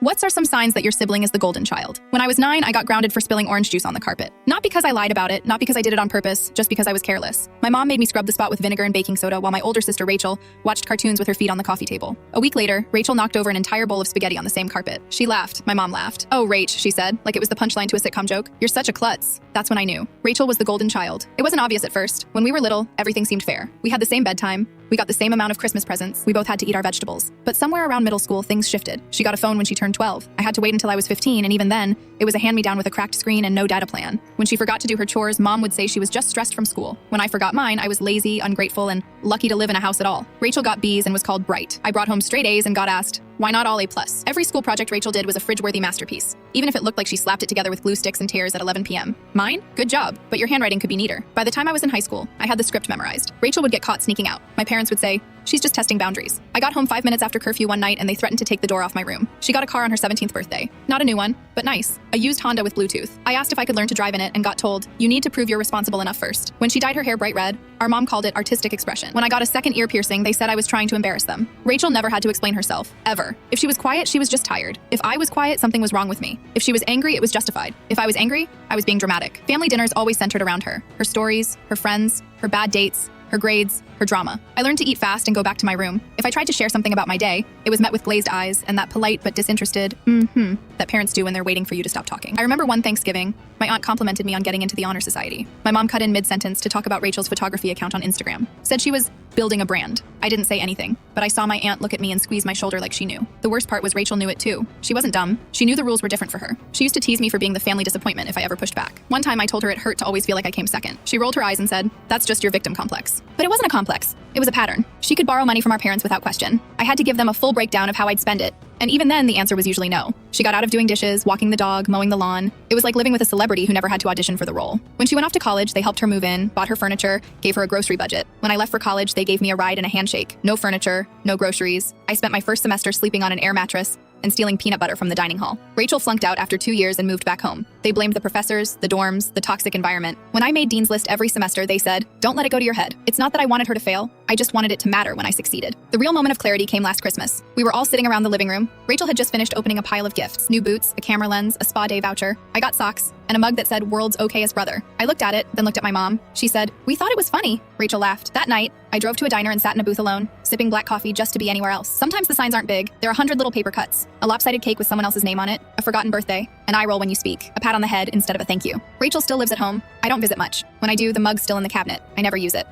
What are some signs that your sibling is the golden child? When I was 9, I got grounded for spilling orange juice on the carpet. Not because I lied about it, not because I did it on purpose, just because I was careless. My mom made me scrub the spot with vinegar and baking soda while my older sister Rachel watched cartoons with her feet on the coffee table. A week later, Rachel knocked over an entire bowl of spaghetti on the same carpet. She laughed. My mom laughed. "Oh, Rach," she said, like it was the punchline to a sitcom joke. "You're such a klutz." That's when I knew. Rachel was the golden child. It wasn't obvious at first. When we were little, everything seemed fair. We had the same bedtime. We got the same amount of Christmas presents. We both had to eat our vegetables. But somewhere around middle school, things shifted. She got a phone when she turned 12. I had to wait until I was 15, and even then, it was a hand-me-down with a cracked screen and no data plan. When she forgot to do her chores, Mom would say she was just stressed from school. When I forgot mine, I was lazy, ungrateful, and lucky to live in a house at all. Rachel got B's and was called bright. I brought home straight A's and got asked, why not all A+? Every school project Rachel did was a fridge-worthy masterpiece, even if it looked like she slapped it together with glue sticks and tears at 11 p.m. Mine? Good job, but your handwriting could be neater. By the time I was in high school, I had the script memorized. Rachel would get caught sneaking out. My parents would say, she's just testing boundaries. I got home 5 minutes after curfew one night and they threatened to take the door off my room. She got a car on her 17th birthday. Not a new one, but nice. A used Honda with Bluetooth. I asked if I could learn to drive in it and got told, you need to prove you're responsible enough first. When she dyed her hair bright red, our mom called it artistic expression. When I got a second ear piercing, they said I was trying to embarrass them. Rachel never had to explain herself, ever. If she was quiet, she was just tired. If I was quiet, something was wrong with me. If she was angry, it was justified. If I was angry, I was being dramatic. Family dinners always centered around her. Her stories, her friends, her bad dates, her grades, her drama. I learned to eat fast and go back to my room. If I tried to share something about my day, it was met with glazed eyes and that polite but disinterested that parents do when they're waiting for you to stop talking. I remember one Thanksgiving, my aunt complimented me on getting into the Honor Society. My mom cut in mid-sentence to talk about Rachel's photography account on Instagram. Said she was building a brand. I didn't say anything, but I saw my aunt look at me and squeeze my shoulder like she knew. The worst part was Rachel knew it too. She wasn't dumb. She knew the rules were different for her. She used to tease me for being the family disappointment if I ever pushed back. One time I told her it hurt to always feel like I came second. She rolled her eyes and said, that's just your victim complex. But it wasn't a complex. It was a pattern. She could borrow money from our parents without question. I had to give them a full breakdown of how I'd spend it. And even then, the answer was usually no. She got out of doing dishes, walking the dog, mowing the lawn. It was like living with a celebrity who never had to audition for the role. When she went off to college, they helped her move in, bought her furniture, gave her a grocery budget. When I left for college, they gave me a ride and a handshake. No furniture, no groceries. I spent my first semester sleeping on an air mattress and stealing peanut butter from the dining hall. Rachel flunked out after 2 years and moved back home. They blamed the professors, the dorms, the toxic environment. When I made Dean's List every semester, they said, don't let it go to your head. It's not that I wanted her to fail. I just wanted it to matter when I succeeded. The real moment of clarity came last Christmas. We were all sitting around the living room. Rachel had just finished opening a pile of gifts, new boots, a camera lens, a spa day voucher. I got socks and a mug that said world's okayest brother. I looked at it, then looked at my mom. She said, we thought it was funny. Rachel laughed. That night, I drove to a diner and sat in a booth alone, sipping black coffee just to be anywhere else. Sometimes the signs aren't big. There are 100 little paper cuts, a lopsided cake with someone else's name on it, a forgotten birthday, an eye roll when you speak, a pat on the head instead of a thank you. Rachel still lives at home. I don't visit much. When I do, the mug's still in the cabinet. I never use it.